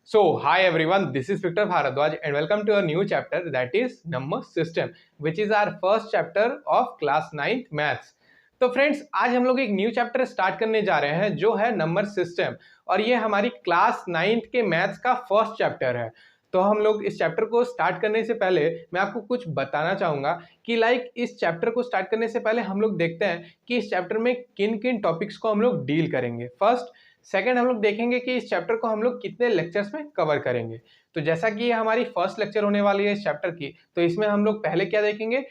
Hi everyone, this is Victor Bharadwaj and welcome to a new chapter, that is number system, which is our first chapter of class 9th maths. तो friends, आज हम लोग एक new chapter start करने जा रहे हैं जो है नंबर सिस्टम, और ये हमारी क्लास 9th के मैथ्स का फर्स्ट चैप्टर है। तो हम लोग इस चैप्टर को स्टार्ट करने से पहले मैं आपको कुछ बताना चाहूँगा कि इस चैप्टर को स्टार्ट करने से पहले हम लोग देखते हैं कि इस चैप्टर में किन किन टॉपिक्स को हम लोग डील करेंगे। फर्स्ट, सेकंड, हम लोग देखेंगे कि इस चैप्टर को हम लोग कितने लेक्चर्स में कवर करेंगे। तो जैसा कि ये हमारी फर्स्ट लेक्चर होने वाली है इस चैप्टर की, तो इसमें हम लोग पहले क्या देखेंगे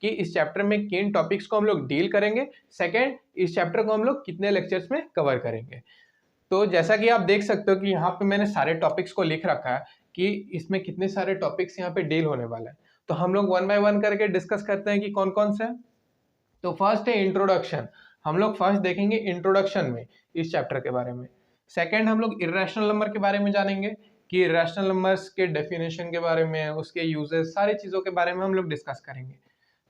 कि इस चैप्टर में किन टॉपिक्स को हम लोग डील करेंगे। सेकंड, इस चैप्टर को हम लोग कितने लेक्चर्स में कवर करेंगे। तो जैसा कि आप देख सकते हो कि यहाँ पे मैंने सारे टॉपिक्स को लिख रखा है कि इसमें कितने सारे टॉपिक्स यहाँ पे डील होने वाला है। तो हम लोग वन बाय वन करके डिस्कस करते हैं कि कौन कौन से हैं। तो फर्स्ट है इंट्रोडक्शन। हम लोग फर्स्ट देखेंगे इंट्रोडक्शन में इस चैप्टर के बारे में। सेकंड, हम लोग इर्रेशनल नंबर के बारे में जानेंगे कि इर्रेशनल नंबर्स के डेफिनेशन के बारे में, उसके यूजेस, सारी चीज़ों के बारे में हम लोग डिस्कस करेंगे।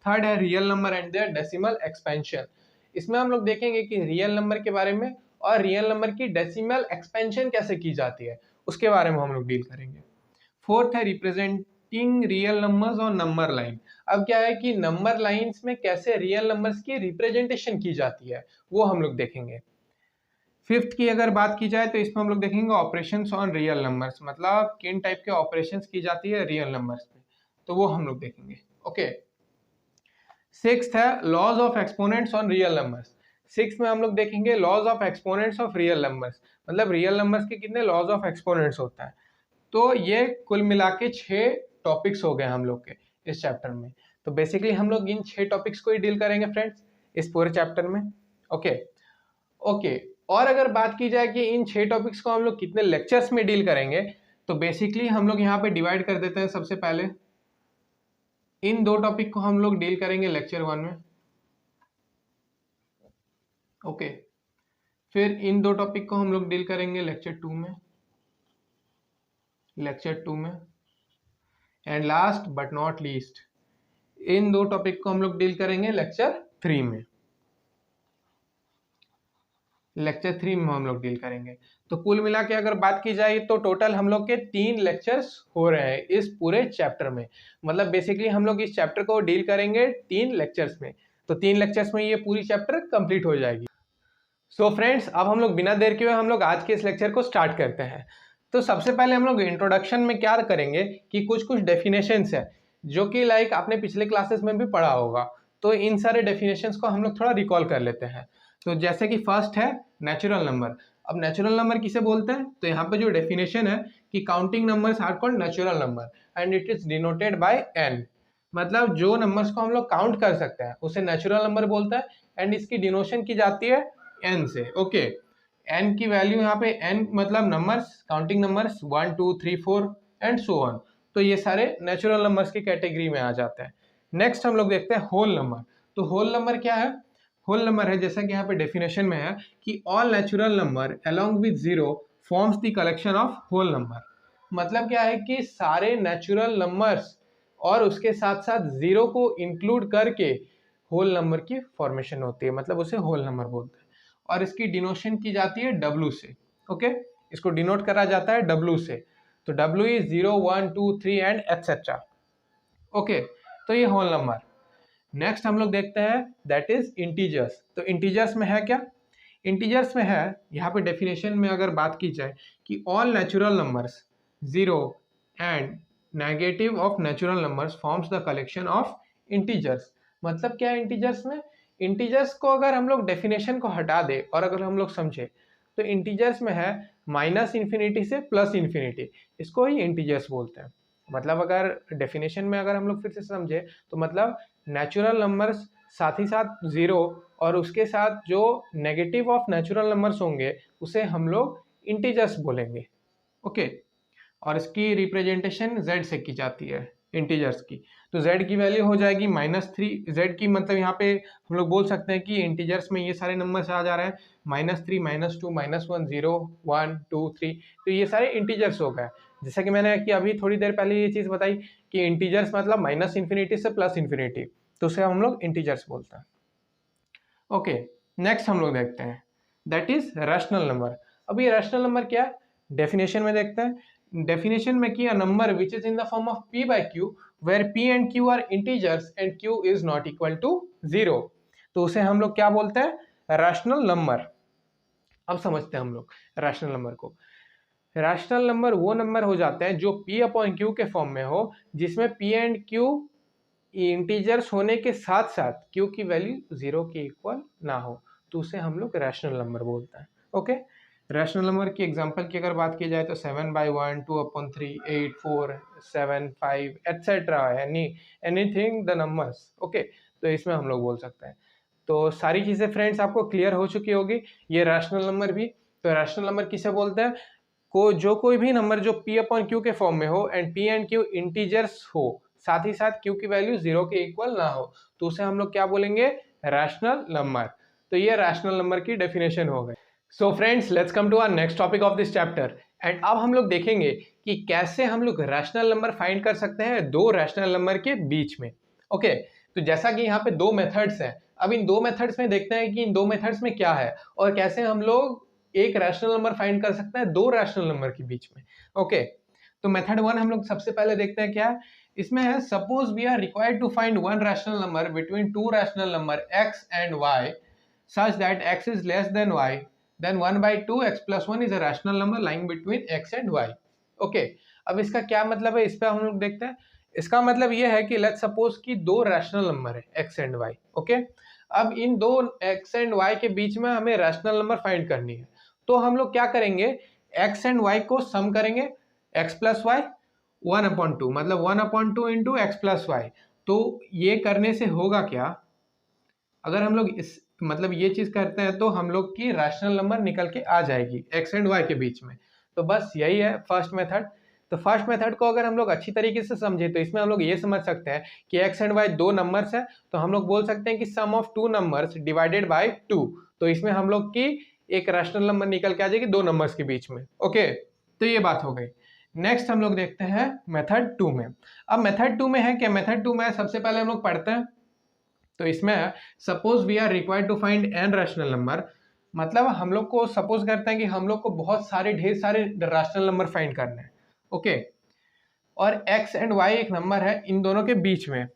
थर्ड है real number and their decimal expansion. इसमें हम लोग देखेंगे कि रियल नंबर के बारे में और रियल नंबर की डेसिमल एक्सपेंशन कैसे की जाती है, उसके बारे में हम लोग डील करेंगे। फोर्थ है रिप्रेजेंटिंग रियल नंबर्स और नंबर लाइन। अब क्या है कि नंबर लाइंस में कैसे रियल नंबर्स की रिप्रेजेंटेशन की जाती है, वो हम लोग देखेंगे। फिफ्थ की अगर बात की जाए तो इसमें हम लोग देखेंगे ऑपरेशंस ऑन रियल नंबर्स, मतलब किन टाइप के ऑपरेशंस की जाती है रियल नंबर्स पे, तो वो हम लोग देखेंगे। ओके। सिक्स्थ है laws of exponents on real numbers. Six में हम लोग देखेंगे laws of exponents of real numbers, मतलब रियल नंबर्स के कितने लॉज ऑफ एक्सपोनेंट्स होता है। तो ये कुल मिला के 6 टॉपिक्स हो गए हम लोग के इस चैप्टर में। तो बेसिकली हम लोग इन 6 टॉपिक्स को ही डील करेंगे फ्रेंड्स इस पूरे चैप्टर में। ओके। और अगर बात की जाए कि इन 6 टॉपिक्स को हम लोग कितने लेक्चर्स में डील करेंगे, तो बेसिकली हम लोग यहाँ पे डिवाइड कर देते हैं। सबसे पहले इन 2 टॉपिक को हम लोग डील करेंगे लेक्चर 1 में। ओके। फिर इन 2 टॉपिक को हम लोग डील करेंगे लेक्चर 2 में। And last but not least, in 2 topic को हम लोग डील करेंगे लेक्चर 3 में। हम लोग डील करेंगे। तो कुल मिला के अगर बात की जाए तो टोटल हम लोग के 3 लेक्चर्स हो रहे हैं इस पूरे चैप्टर में। मतलब बेसिकली हम लोग इस चैप्टर को डील करेंगे 3 लेक्चर्स में। तो 3 लेक्चर्स में ये पूरी चैप्टर कंप्लीट हो जाएगी। सो फ्रेंड्स, अब हम लोग बिना देर किए हम लोग आज के इस लेक्चर को स्टार्ट करते हैं। तो सबसे पहले हम लोग इंट्रोडक्शन में क्या करेंगे कि कुछ डेफिनेशंस है जो कि आपने पिछले क्लासेस में भी पढ़ा होगा। तो इन सारे डेफिनेशंस को हम लोग थोड़ा रिकॉल कर लेते हैं। तो जैसे कि फर्स्ट है नेचुरल नंबर। अब नेचुरल नंबर किसे बोलते हैं, तो यहाँ पे जो डेफिनेशन है कि counting numbers are called natural number and it is denoted by n। मतलब जो नंबर्स को हम लोग काउंट कर सकते हैं उसे नेचुरल नंबर बोलता है एंड इसकी डिनोशन की जाती है n से। ओके। n की वैल्यू यहाँ पे n मतलब numbers, counting numbers 1 2 3 4 and so on. तो ये सारे नेचुरल नंबर्स की कैटेगरी में आ जाते हैं। नेक्स्ट हम लोग देखते हैं होल नंबर। तो होल नंबर क्या है? होल नंबर है, जैसा कि यहाँ पे डेफिनेशन में है कि all natural number along with zero forms the collection of whole number. मतलब क्या है कि सारे नेचुरल नंबर्स और उसके साथ साथ जीरो को इंक्लूड करके होल नंबर की फॉर्मेशन होती है, मतलब उसे होल नंबर बोलते हैं। और इसकी डिनोशन की जाती है W से। ओके। इसको डिनोट करा जाता है W से। तो W is 0 1 2 3 and etcetera. Okay. तो ये होल नंबर। नेक्स्ट हम लोग देखते हैं दैट इज इंटीजर्स। तो इंटीजर्स में है क्या? इंटीजर्स में है, यहाँ पे डेफिनेशन में अगर बात की जाए कि all natural numbers zero and negative of natural numbers forms the collection of integers. मतलब क्या है इंटीजर्स में? इंटीजर्स को अगर हम लोग डेफिनेशन को हटा दे और अगर हम लोग समझे तो इंटीजर्स में है माइनस इन्फिनिटी से प्लस इन्फिनिटी, इसको ही इंटीजर्स बोलते हैं। मतलब अगर डेफिनेशन में अगर हम लोग फिर से समझे तो मतलब नेचुरल नंबर्स साथ ही साथ जीरो और उसके साथ जो नेगेटिव ऑफ नेचुरल नंबर्स होंगे उसे हम लोग इंटीजर्स बोलेंगे। ओके। और इसकी रिप्रेजेंटेशन z से की जाती है इंटीजर्स की। तो z की वैल्यू हो जाएगी -3। z की मतलब यहाँ पे हम लोग बोल सकते हैं कि इंटीजर्स में ये सारे नंबर्स आ जा रहे हैं -3 -2 -1 0 1 2 3। तो ये सारे इंटीजर्स हो गए। जैसा कि मैंने कि अभी थोड़ी देर पहले ये चीज़ बताई कि इंटीजर्स मतलब माइनस इन्फिनिटी से प्लस इन्फिनिटी, तो उसे हम लोग इंटीजर्स बोलते हैं। ओके। नेक्स्ट हम लोग देखते हैं दैट इज रैशनल नंबर। अब ये रैशनल नंबर क्या है? डेफिनेशन में देखते हैं डेफिनेशन में कि a number which is in the form of p by q where p and q are integers and q is not equal to 0, तो उसे हम लोग क्या बोलते हैं, रैशनल नंबर। अब समझते हैं हम लोग रैशनल नंबर को। रैशनल नंबर वो नंबर हो जाते हैं जो p अपॉन q के फॉर्म में हो, जिसमें p एंड q इंटीजर्स होने के साथ साथ q की वैल्यू 0 के इक्वल ना हो, तो उसे हम लोग रैशनल नंबर बोलते हैं। ओके, रैशनल नंबर की एग्जांपल की अगर बात की जाए तो 7/1, 2/3, 8, 4, 7, 5 etcetera, anything the numbers. Okay, तो इसमें हम लोग बोल सकते हैं। तो सारी चीजें फ्रेंड्स आपको क्लियर हो चुकी होगी, ये रैशनल नंबर भी। तो रैशनल नंबर किसे बोलते हैं, कोई भी नंबर जो p अपॉन क्यू के फॉर्म में हो and p and q integers हो, साथ ही साथ q की वैल्यू 0 के इक्वल ना हो, तो उसे हम लोग क्या बोलेंगे, रैशनल नंबर। तो ये रैशनल नंबर की डेफिनेशन हो गई। So friends, let's come to our next topic of this chapter. And अब हम लोग देखेंगे कि कैसे हम लोग रैशनल नंबर फाइंड कर सकते हैं दो रैशनल नंबर के बीच में। ओके, तो जैसा कि यहाँ पे दो मेथड्स हैं, अब इन दो मेथड्स में देखते हैं कि इन दो मेथड्स में क्या है और कैसे हम लोग एक रैशनल नंबर फाइंड कर सकते हैं दो रैशनल नंबर के बीच में। ओके, तो मेथड 1 हम लोग सबसे पहले देखते हैं क्या है। इसमें है, suppose we are required to find one rational number between two rational number x and y such that x is less than y, then 1/2 x plus 1 is a rational number lying between x and y. Okay, अब इसका क्या मतलब है, इस पे हम लोग देखते हैं। इसका मतलब ये है कि लेट्स सपोज कि दो रैशनल नंबर है x एंड y। ओके, अब इन दो x एंड y के बीच में हमें रैशनल नंबर फाइंड करनी है, तो हम लोग क्या करेंगे, x एंड y को सम करेंगे, x प्लस वाई 1/2, मतलब 1/2 इंटू एक्स प्लस वाई। तो ये करने से होगा क्या, अगर हम लोग इस मतलब ये चीज करते हैं तो हम लोग की रैशनल नंबर निकल के आ जाएगी x एंड y के बीच में। तो बस यही है फर्स्ट मेथड। तो फर्स्ट मेथड को अगर हम लोग अच्छी तरीके से समझे तो इसमें हम लोग ये समझ सकते हैं कि x एंड y दो नंबर्स है, तो हम लोग बोल सकते हैं कि sum of two numbers divided by 2, तो इसमें हम लोग की एक रैशनल नंबर निकल के आ जाएगी दो नंबर्स के बीच में। ओके, तो ये बात हो गई। नेक्स्ट हम लोग देखते हैं मेथड 2 में। अब मेथड 2 में है क्या, मेथड 2 में सबसे पहले हम लोग पढ़ते हैं। तो इसमें suppose we are required to find an rational number, मतलब हम लोग को सपोज करते हैं कि हम लोग को बहुत सारे ढेर सारे रैशनल नंबर फाइंड करने हैं। ओके, और x एंड y एक नंबर है इन दोनों के बीच में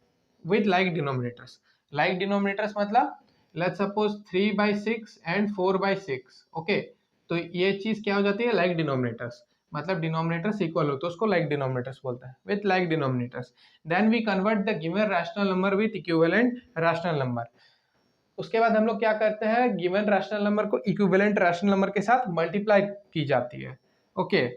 with like denominators. Like denominators मतलब लेट्स सपोज 3/6 एंड 4/6। ओके, तो ये चीज क्या हो जाती है, लाइक डिनोमिनेटर्स, मतलब डिनोमिनेटर्स इक्वल हो तो उसको लाइक डिनोमिनेटर्स बोलते हैं, with like denominators. Then we convert the given rational number with equivalent rational number. उसके बाद हम लोग क्या करते हैं, गिवन रैशनल नंबर को इक्विवेलेंट रैशनल नंबर के साथ मल्टीप्लाई की जाती है। Okay,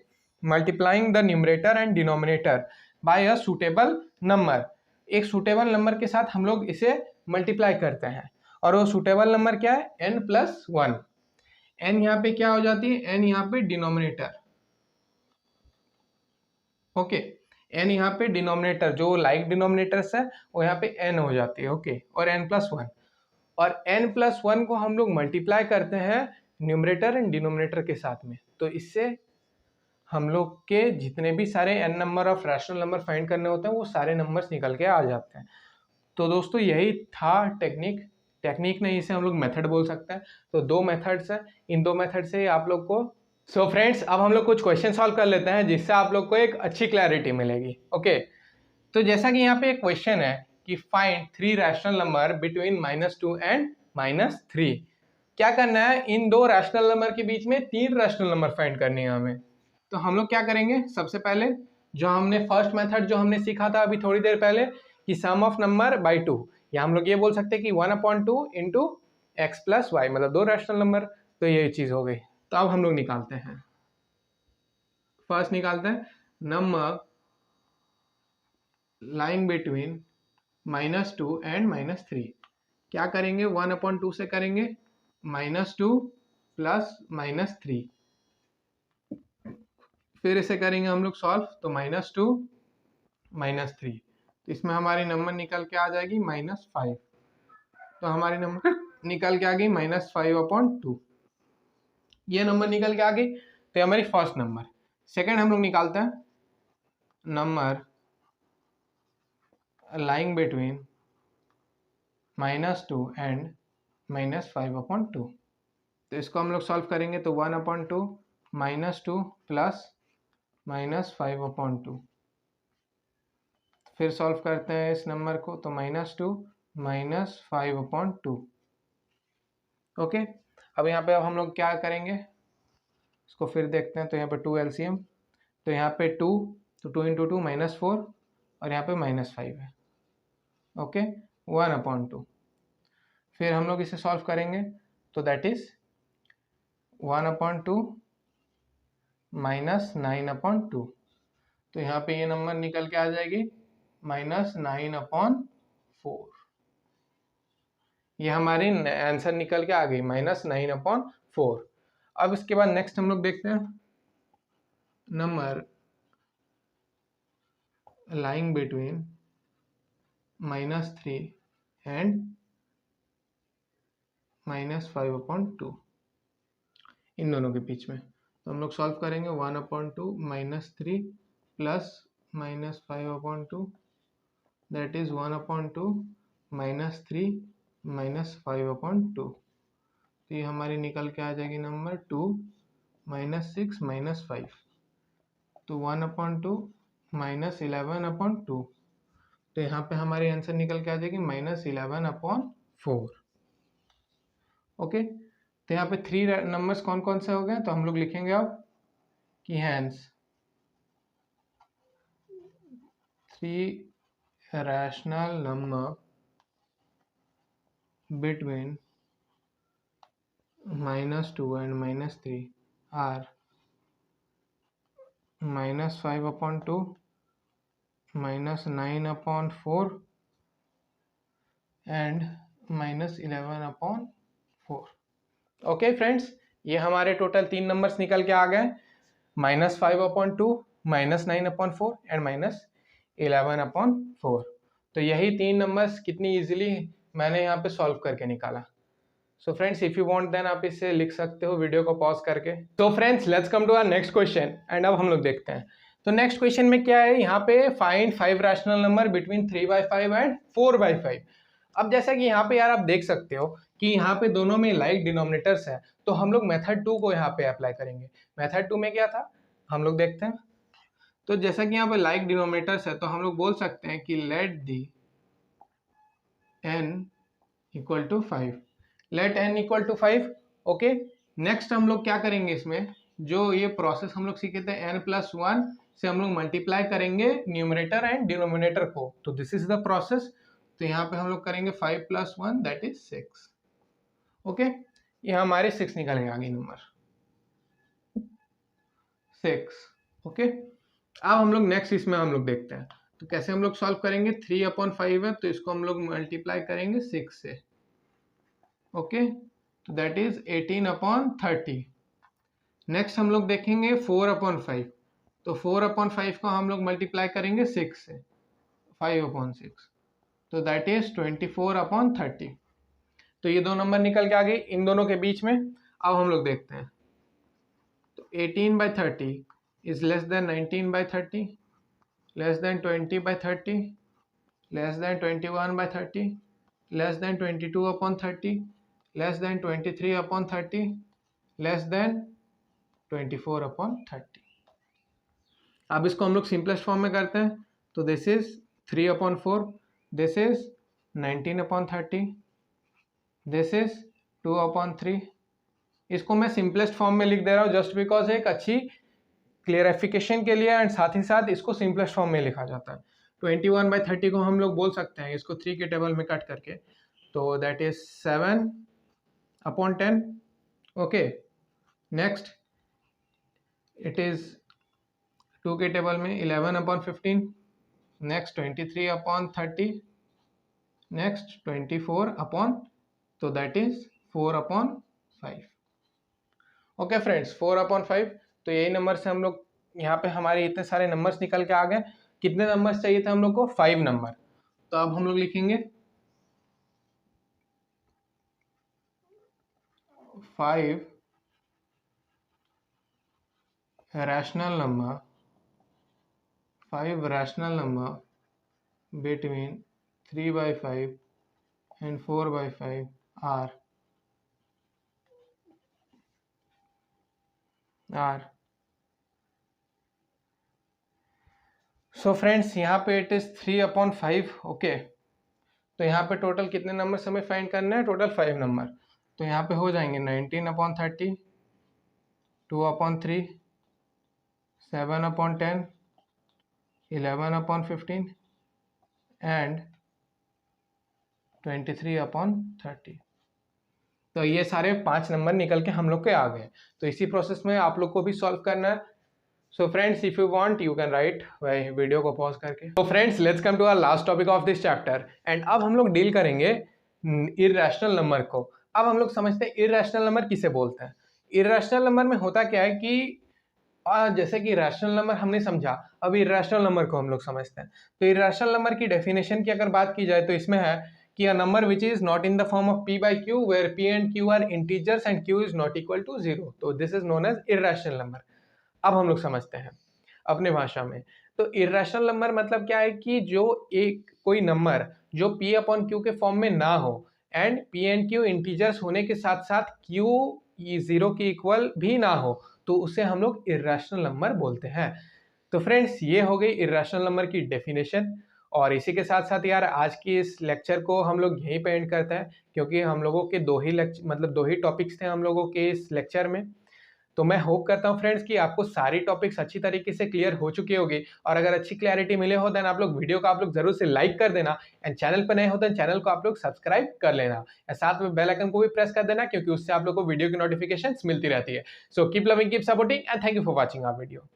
multiplying the numerator and denominator by a suitable number. एक सुटेबल नंबर के साथ हम लोग इसे मल्टीप्लाई करते हैं, और वो सुटेबल नंबर क्या है, n+1। n यहाँ पे क्या हो जाती है, n यहाँ पे डिनोमिनेटर। ओके, n यहाँ पे डिनोमिनेटर, जो लाइक डिनोमिनेटर्स है वो यहाँ पे n हो जाती है। ओके, और n+1, और n+1 को हम लोग मल्टीप्लाई करते हैं न्यूमरेटर एंड डिनोमिनेटर के साथ में, तो इससे हम लोग के जितने भी सारे n number of rational number find करने होते हैं वो सारे नंबर्स निकल के आ जाते हैं। तो दोस्तों यही था टेक्निक नहीं, इसे हम लोग मेथड बोल सकते हैं। तो दो मेथड्स हैं, इन दो मेथड से आप लोग को। सो फ्रेंड्स, अब हम लोग कुछ क्वेश्चन सॉल्व कर लेते हैं जिससे आप लोग को एक अच्छी क्लैरिटी मिलेगी। ओके, तो जैसा कि यहाँ पे एक क्वेश्चन है कि find 3 rational number between -2 and -3। क्या करना है, इन दो रैशनल नंबर के बीच में 3 रैशनल नंबर फाइंड करनी है हमें। तो हम लोग क्या करेंगे, सबसे पहले जो हमने फर्स्ट मेथड जो हमने सीखा था अभी थोड़ी देर पहले कि सम ऑफ नंबर बाय 2, या हम लोग ये बोल सकते हैं कि 1/2 इंटू एक्स प्लस वाई, मतलब दो रैशनल नंबर। तो ये चीज हो गई। तो अब हम लोग निकालते हैं, फर्स्ट निकालते हैं नंबर लाइंग बिटवीन -2 एंड -3। क्या करेंगे, 1/2 से करेंगे -2 प्लस -3, फिर इसे करेंगे हम लोग सॉल्व, तो -2 -3, तो इसमें हमारी नंबर निकल के आ जाएगी -5। तो हमारी नंबर निकल के आ गई -5/2, ये नंबर निकल के आ गई। तो ये हमारी फर्स्ट नंबर। सेकंड हम लोग निकालते हैं नंबर लाइंग बिटवीन -2 एंड -5/2। तो इसको हम लोग सॉल्व करेंगे, तो 1/2 -2 प्लस -5/2। फिर सॉल्व करते हैं इस नंबर को, तो -2 -5/2। ओके, अब यहाँ पे अब हम लोग क्या करेंगे, इसको फिर देखते हैं। तो यहाँ पे 2 LCM, तो यहाँ पे 2, तो 2 × 2 -4, और यहाँ पे -5 है। ओके, 1/2। फिर हम लोग इसे सॉल्व करेंगे, तो दैट इज 1/2 -9/2। तो यहाँ पे ये नंबर निकल के आ जाएगी -9/4। ये हमारी आंसर निकल के आ गई -9/4। अब इसके बाद नेक्स्ट हम लोग देखते हैं नंबर lying between -3 and -5/2, इन दोनों के बीच में। तो हम लोग सॉल्व करेंगे 1/2 -3 प्लस -5/2, दैट इज 1/2 -3 -5/2। तो ये हमारी निकल के आ जाएगी नंबर 2 -6 -5। तो 1/2 -11/2। तो यहाँ पे हमारी आंसर निकल के आ जाएगी -11/4। ओके, तो यहाँ पे 3 नंबर्स कौन कौन से हो गए, तो हम लोग लिखेंगे अब कि hence 3 rational number between -2 and -3 are -5/2, -9/4 and -11/4। Okay friends, ये हमारे टोटल 3 नंबर्स निकल के आ गए, -5/2, -9/4 एंड -11/4। तो यही 3 नंबर्स कितनी इजीली मैंने यहाँ पे सॉल्व करके निकाला। So friends, if you want then आप इसे लिख सकते हो वीडियो को पॉज करके। तो friends, let's come to our next question and अब हम लोग देखते हैं। तो नेक्स्ट क्वेश्चन में क्या है, यहाँ पे find 5 rational number between 3/5 and 4/5। अब जैसा कि यहाँ पे यार आप देख सकते हो कि यहाँ पे दोनों में लाइक डिनोमिनेटर्स है, तो हम लोग मेथड 2 को यहाँ पे अप्लाई करेंगे। मेथड 2 में क्या था, हम लोग देखते हैं। तो जैसा कि यहाँ पे लाइक डिनोमिनेटर्स है, तो हम लोग बोल सकते हैं कि let the n equal to 5। Let n equal to 5। Okay, next हम लोग क्या करेंगे, इसमें जो ये प्रोसेस हम लोग सीखे थे n+1 से हम लोग मल्टीप्लाई करेंगे न्यूमरेटर एंड डिनोमिनेटर को। तो दिस इज द प्रोसेस। तो यहाँ पे हम लोग करेंगे 5 + 1 दैट इज 6। ओके, ये हमारे 6 निकलेंगे आगे नंबर 6। ओके, अब हम लोग नेक्स्ट इसमें हम लोग देखते हैं। तो कैसे हम लोग सॉल्व करेंगे, 3/5 है, तो इसको हम लोग मल्टीप्लाई करेंगे 6 से। ओके, तो दैट इज 18/30। नेक्स्ट हम लोग देखेंगे 4/5। तो 4/5 को हम लोग मल्टीप्लाई करेंगे 6 से, 5/6। तो दैट इज 24/30। तो ये दो नंबर निकल के आ गए इन दोनों के बीच में। अब हम लोग देखते हैं। तो 18/30 is less than 19/30, less than 20/30, less than 21/30, less than 22/30, less than 23/30, less than 24/30। अब इसको हम लोग सिंपलेस्ट फॉर्म में करते हैं। तो this is 3/4, this is 19/30, this is 2/3। इसको मैं सिंपलेस्ट फॉर्म में लिख दे रहा हूँ जस्ट बिकॉज एक अच्छी क्लियरिफिकेशन के लिए, एंड साथ ही साथ इसको सिंपलेस्ट फॉर्म में लिखा जाता है। 21/30 को हम लोग बोल सकते हैं इसको 3 के टेबल में कट करके, तो that is 7/10। Okay, next it is 2 के टेबल में 11/15, नेक्स्ट 23/30, नेक्स्ट 24/, तो दैट इज 4/5। Okay friends, 4/5। तो यही नंबर से हम लोग यहाँ पे हमारे इतने सारे नंबर्स निकल के आ गए। कितने नंबर्स चाहिए थे हम लोग को, 5 नंबर। तो अब हम लोग लिखेंगे 5 rational number, 5 rational number between 3/5 and 4/5 are so friends यहाँ पे इट इज़ 3/5, ओके। तो यहाँ पे टोटल कितने नंबर हमें फाइंड करना है, टोटल 5 नंबर। तो यहाँ पे हो जाएंगे 19/30, 2/3, 7/10, 11/15 एंड 23/30। तो ये सारे 5 नंबर निकल के हम लोग के आ गए। तो इसी प्रोसेस में आप लोग को भी सॉल्व करना है। So friends, if you want you can write video को पॉज करके। तो friends, let's come to our last topic of this chapter and अब हम लोग डील करेंगे इर्रेशनल नंबर को। अब हम लोग समझते हैं इर्रेशनल नंबर किसे बोलते हैं। इर्रेशनल नंबर में होता क्या है कि जैसे कि रैशनल नंबर हमने समझा, अब इर्रेशनल नंबर को हम लोग समझते हैं। तो इर्रेशनल नंबर की डेफिनेशन की अगर बात की जाए तो इसमें है कि a number which is not in the form of p by q where p and q are integers and q is not equal to 0, तो this is known as irrational number. अब हम लोग समझते हैं अपने भाषा में। तो इर्रेशनल नंबर मतलब क्या है कि जो एक कोई नंबर जो p अपॉन q के फॉर्म में ना हो and p and q integers होने के साथ साथ q 0 के इक्वल भी ना हो, तो उसे हम लोग इर्रेशनल नंबर बोलते हैं। तो फ्रेंड्स, ये हो गई इर्रेशनल नंबर की डेफिनेशन। और इसी के साथ साथ यार आज की इस लेक्चर को हम लोग यहीं पे एंड करते हैं, क्योंकि हम लोगों के दो ही टॉपिक्स थे हम लोगों के इस लेक्चर में। तो मैं होप करता हूँ फ्रेंड्स कि आपको सारी टॉपिक्स अच्छी तरीके से क्लियर हो चुकी होगी, और अगर अच्छी क्लैरिटी मिले हो देन आप लोग वीडियो को आप लोग जरूर से लाइक कर देना एंड चैनल पर नए हो तो चैनल को आप लोग सब्सक्राइब कर लेना, साथ में बेल आइकन को भी प्रेस कर देना, क्योंकि उससे आप लोग को वीडियो की नोटिफिकेशंस मिलती रहती है। So keep loving, keep supporting and thank you for watching our video.